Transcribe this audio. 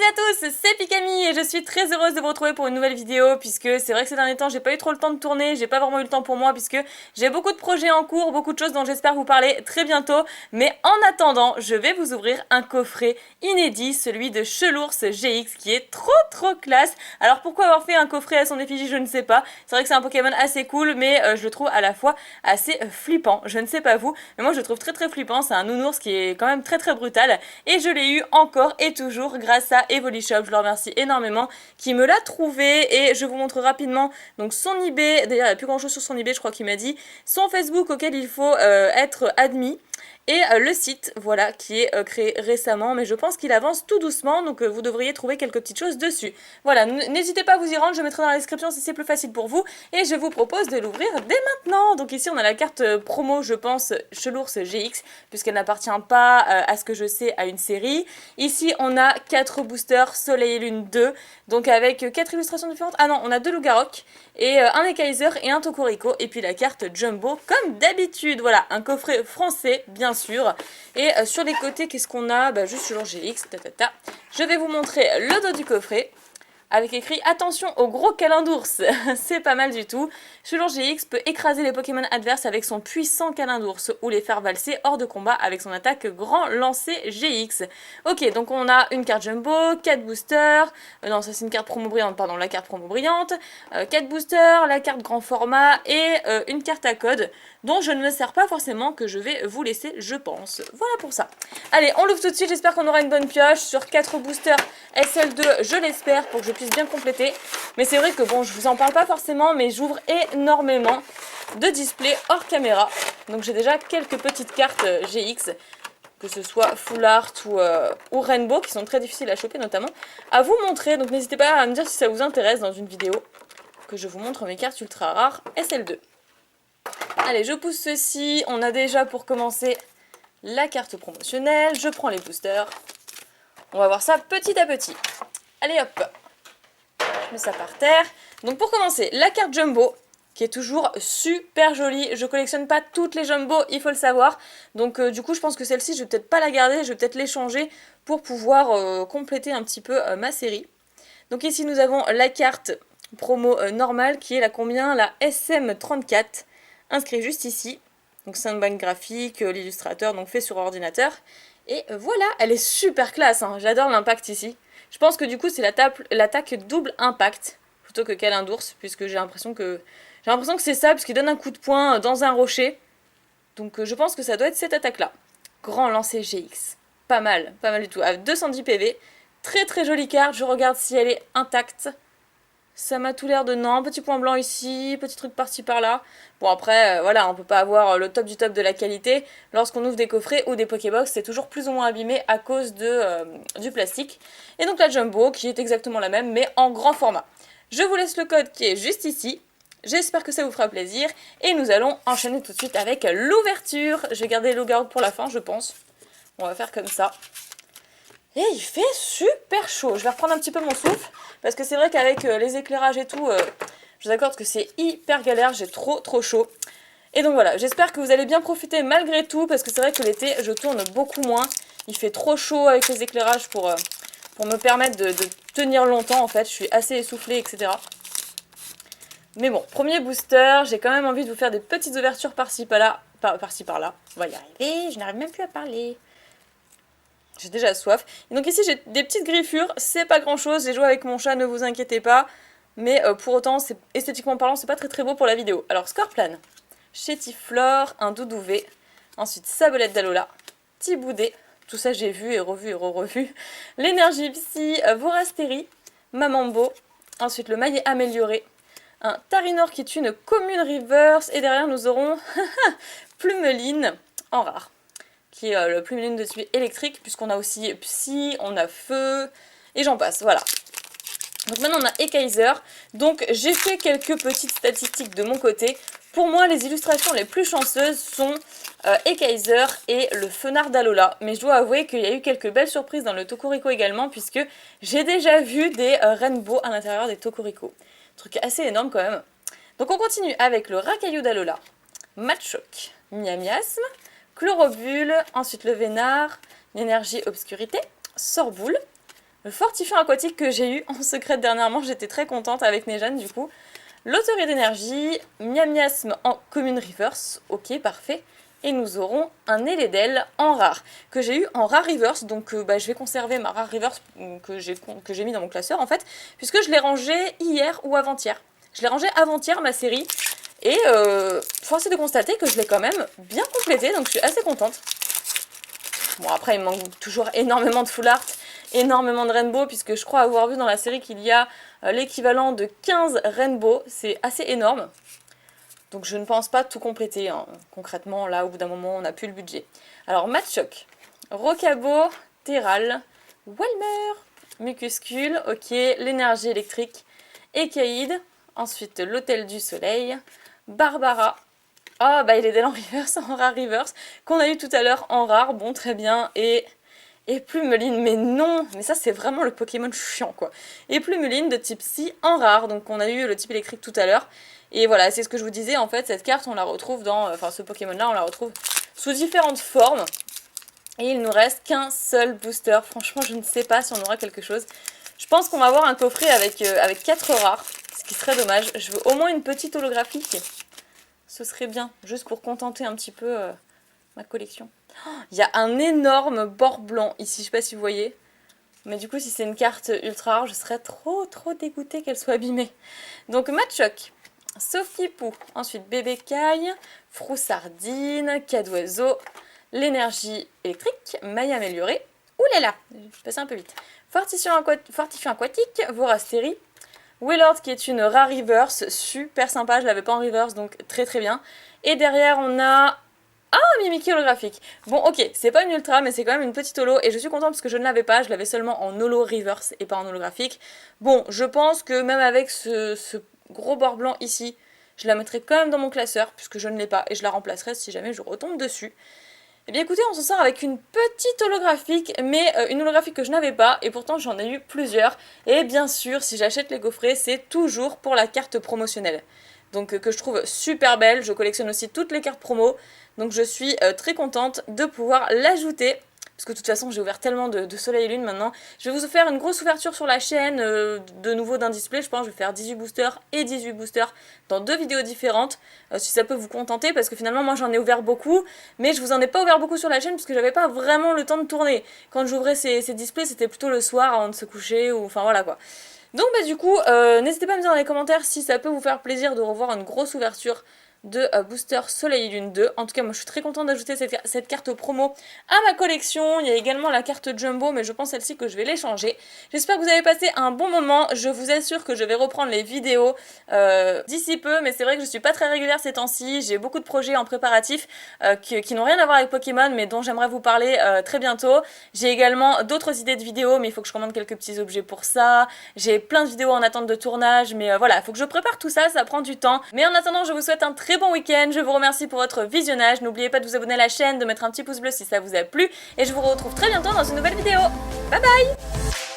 à tous, c'est Pikami et je suis très heureuse de vous retrouver pour une nouvelle vidéo puisque c'est vrai que ces derniers temps j'ai pas eu trop le temps de tourner, j'ai pas vraiment eu le temps pour moi puisque j'ai beaucoup de projets en cours, beaucoup de choses dont j'espère vous parler très bientôt, mais en attendant je vais vous ouvrir un coffret inédit, celui de Chelours GX qui est trop classe. Alors pourquoi avoir fait un coffret à son effigie je ne sais pas, c'est vrai que c'est un Pokémon assez cool mais je le trouve à la fois assez flippant, je ne sais pas vous, mais moi je le trouve très flippant, c'est un nounours qui est quand même très brutal et je l'ai eu encore et toujours grâce à Evolishop, je le remercie énormément, qui me l'a trouvé et je vous montre rapidement donc son eBay, d'ailleurs il n'y a plus grand chose sur son eBay je crois qu'il m'a dit, son Facebook auquel il faut être admis, et le site, voilà, qui est créé récemment, mais je pense qu'il avance tout doucement, donc vous devriez trouver quelques petites choses dessus. Voilà, n'hésitez pas à vous y rendre, je mettrai dans la description si c'est plus facile pour vous, et je vous propose de l'ouvrir dès maintenant. Donc ici on a la carte promo, je pense, Chelours GX, puisqu'elle n'appartient pas, à ce que je sais, à une série. Ici on a 4 boosters Soleil et Lune 2, donc avec 4 illustrations différentes. Ah non, on a 2 Loup-Garok, et un Ekaizer et un Tocorico, et puis la carte Jumbo comme d'habitude. Voilà, un coffret français bien sûr. Et sur les côtés, qu'est-ce qu'on a? Bah, juste Chelours GX, Je vais vous montrer le dos du coffret avec écrit attention au gros câlin d'ours. C'est pas mal du tout. Chelours GX peut écraser les Pokémon adverses avec son puissant câlin d'ours ou les faire valser hors de combat avec son attaque grand lancé GX. Ok, donc on a une carte Jumbo, 4 boosters, non ça c'est une carte promo brillante, pardon, la carte promo brillante, 4 boosters, la carte grand format et une carte à code dont je ne me sers pas forcément, que je vais vous laisser je pense. Voilà pour ça. Allez, on l'ouvre tout de suite, j'espère qu'on aura une bonne pioche sur 4 boosters SL2, je l'espère, pour que je puisse bien compléter. Mais c'est vrai que bon, je vous en parle pas forcément, mais j'ouvre énormément de displays hors caméra. Donc j'ai déjà quelques petites cartes GX, que ce soit Full Art ou Rainbow, qui sont très difficiles à choper notamment, à vous montrer. Donc n'hésitez pas à me dire si ça vous intéresse dans une vidéo, que je vous montre mes cartes ultra rares SL2. Allez, je pousse ceci. On a déjà pour commencer la carte promotionnelle. Je prends les boosters. On va voir ça petit à petit. Allez hop, je mets ça par terre. Donc pour commencer, la carte Jumbo, qui est toujours super jolie. Je collectionne pas toutes les Jumbo, il faut le savoir. Donc du coup, je pense que celle-ci, je vais peut-être pas la garder, je vais peut-être l'échanger pour pouvoir compléter un petit peu ma série. Donc ici, nous avons la carte promo normale, qui est la combien? La SM34, inscrit juste ici. Donc c'est une banque graphique, l'illustrateur donc fait sur ordinateur. Et voilà, elle est super classe, hein. J'adore l'impact ici. Je pense que du coup c'est l'attaque double impact plutôt que câlin d'ours, puisque j'ai l'impression que c'est ça, puisqu'il donne un coup de poing dans un rocher. Donc je pense que ça doit être cette attaque-là. Grand lancer GX. Pas mal du tout. À 210 PV. Très jolie carte, je regarde si elle est intacte. Ça m'a tout l'air de non, petit point blanc ici, petit truc par-ci par-là. Bon après, voilà, on peut pas avoir le top du top de la qualité. Lorsqu'on ouvre des coffrets ou des Pokébox, c'est toujours plus ou moins abîmé à cause du plastique. Et donc la Jumbo, qui est exactement la même, mais en grand format. Je vous laisse le code qui est juste ici. J'espère que ça vous fera plaisir. Et nous allons enchaîner tout de suite avec l'ouverture. Je vais garder le Loup-Garou pour la fin, je pense. On va faire comme ça. Et il fait super chaud. Je vais reprendre un petit peu mon souffle, parce que c'est vrai qu'avec les éclairages et tout, je vous accorde que c'est hyper galère, j'ai trop chaud. Et donc voilà, j'espère que vous allez bien profiter malgré tout, parce que c'est vrai que l'été, je tourne beaucoup moins. Il fait trop chaud avec les éclairages pour me permettre de tenir longtemps, en fait. Je suis assez essoufflée, etc. Mais bon, premier booster, j'ai quand même envie de vous faire des petites ouvertures par-ci par-là. Par-ci par-là, on va y arriver, je n'arrive même plus à parler. J'ai déjà soif. Et donc ici j'ai des petites griffures, c'est pas grand chose, j'ai joué avec mon chat, ne vous inquiétez pas. Mais pour autant, esthétiquement parlant, c'est pas très beau pour la vidéo. Alors Scorplan, Chétiflore, un Doudouvé, ensuite Sabolette d'Alola, Tiboudé, tout ça j'ai vu et revu et re-revu. L'énergie psy, Vorastérie, Mamambo, ensuite le maillet amélioré, un Tarinor qui est une commune reverse, et derrière nous aurons Plumeline en rare, qui est le Plumeline de type électrique, puisqu'on a aussi Psy, on a Feu, et j'en passe, voilà. Donc maintenant on a Ekaizer, donc j'ai fait quelques petites statistiques de mon côté. Pour moi les illustrations les plus chanceuses sont Ekaizer et le Fenard d'Alola, mais je dois avouer qu'il y a eu quelques belles surprises dans le Tocorico également, puisque j'ai déjà vu des Rainbow à l'intérieur des Tocorico. Truc assez énorme quand même. Donc on continue avec le Racaillou d'Alola, Machoc, Miamiasme, Chlorobule, ensuite le Vénard, l'énergie obscurité, Sorboule, Le fortifiant aquatique que j'ai eu en secret dernièrement, j'étais très contente avec Nejane du coup. Loterie d'énergie, Miam Miasme en commune reverse, ok parfait. Et nous aurons un Eledel en rare, que j'ai eu en rare reverse, donc je vais conserver ma rare reverse que j'ai mis dans mon classeur en fait, puisque je l'ai rangé hier ou avant-hier. Je l'ai rangé avant-hier ma série, et force est de constater que je l'ai quand même bien complété, donc je suis assez contente. Bon après il me manque toujours énormément de full art, énormément de rainbow, puisque je crois avoir vu dans la série qu'il y a l'équivalent de 15 rainbow, c'est assez énorme. Donc je ne pense pas tout compléter, hein. Concrètement, là, au bout d'un moment, on n'a plus le budget. Alors, Machoc, Rocabo, Terral, Walmer, Mucuscule, ok, l'énergie électrique, Ekaïd, ensuite l'Hôtel du Soleil, Barbara, ah bah il est en reverse, en rare reverse, qu'on a eu tout à l'heure en rare, bon très bien, et Plumeline, mais non, mais ça c'est vraiment le Pokémon chiant quoi. Et Plumeline de type Psy en rare, donc on a eu le type électrique tout à l'heure. Et voilà, c'est ce que je vous disais, en fait, cette carte on la retrouve dans, enfin ce Pokémon là on la retrouve sous différentes formes. Et il nous reste qu'un seul booster, franchement je ne sais pas si on aura quelque chose. Je pense qu'on va avoir un coffret avec 4 rares, ce qui serait dommage. Je veux au moins une petite holographique, ce serait bien, juste pour contenter un petit peu ma collection. Il y a un énorme bord blanc ici, je sais pas si vous voyez. Mais du coup, si c'est une carte ultra rare, je serais trop dégoûtée qu'elle soit abîmée. Donc Machoc, Sophie Pou, ensuite Bébé Caille, Froussardine, Cadoiseau, l'énergie électrique, maille améliorée. Ouh là là, je passe un peu vite. Fortifiant aquatique, Vorastérie, Willard qui est une rare reverse, super sympa, je l'avais pas en reverse donc très bien. Et derrière on a Mimikyu holographique. Bon ok, c'est pas une ultra mais c'est quand même une petite holo et je suis contente parce que je ne l'avais pas, je l'avais seulement en holo reverse et pas en holographique. Bon, je pense que même avec ce gros bord blanc ici, je la mettrai quand même dans mon classeur puisque je ne l'ai pas et je la remplacerai si jamais je retombe dessus. Et bien écoutez, on s'en sort avec une petite holographique, mais une holographique que je n'avais pas, et pourtant j'en ai eu plusieurs. Et bien sûr, si j'achète les coffrets, c'est toujours pour la carte promotionnelle. Donc que je trouve super belle, je collectionne aussi toutes les cartes promo, donc je suis très contente de pouvoir l'ajouter. Parce que de toute façon j'ai ouvert tellement de soleil et lune maintenant. Je vais vous faire une grosse ouverture sur la chaîne, de nouveau d'un display, je pense. Je vais faire 18 boosters et 18 boosters dans 2 vidéos différentes. Si ça peut vous contenter, parce que finalement moi j'en ai ouvert beaucoup. Mais je vous en ai pas ouvert beaucoup sur la chaîne parce que j'avais pas vraiment le temps de tourner. Quand j'ouvrais ces displays c'était plutôt le soir avant de se coucher, ou enfin voilà quoi. Donc du coup, n'hésitez pas à me dire dans les commentaires si ça peut vous faire plaisir de revoir une grosse ouverture de booster Soleil et Lune 2. En tout cas, moi je suis très contente d'ajouter cette carte promo à ma collection. Il y a également la carte Jumbo, mais je pense celle-ci que je vais l'échanger. J'espère que vous avez passé un bon moment. Je vous assure que je vais reprendre les vidéos d'ici peu, mais c'est vrai que je suis pas très régulière ces temps-ci. J'ai beaucoup de projets en préparatif qui n'ont rien à voir avec Pokémon, mais dont j'aimerais vous parler très bientôt. J'ai également d'autres idées de vidéos, mais il faut que je commande quelques petits objets pour ça. J'ai plein de vidéos en attente de tournage, mais voilà, il faut que je prépare tout ça, ça prend du temps. Mais en attendant, je vous souhaite un très bon week-end, je vous remercie pour votre visionnage, n'oubliez pas de vous abonner à la chaîne, de mettre un petit pouce bleu si ça vous a plu, et je vous retrouve très bientôt dans une nouvelle vidéo. Bye bye!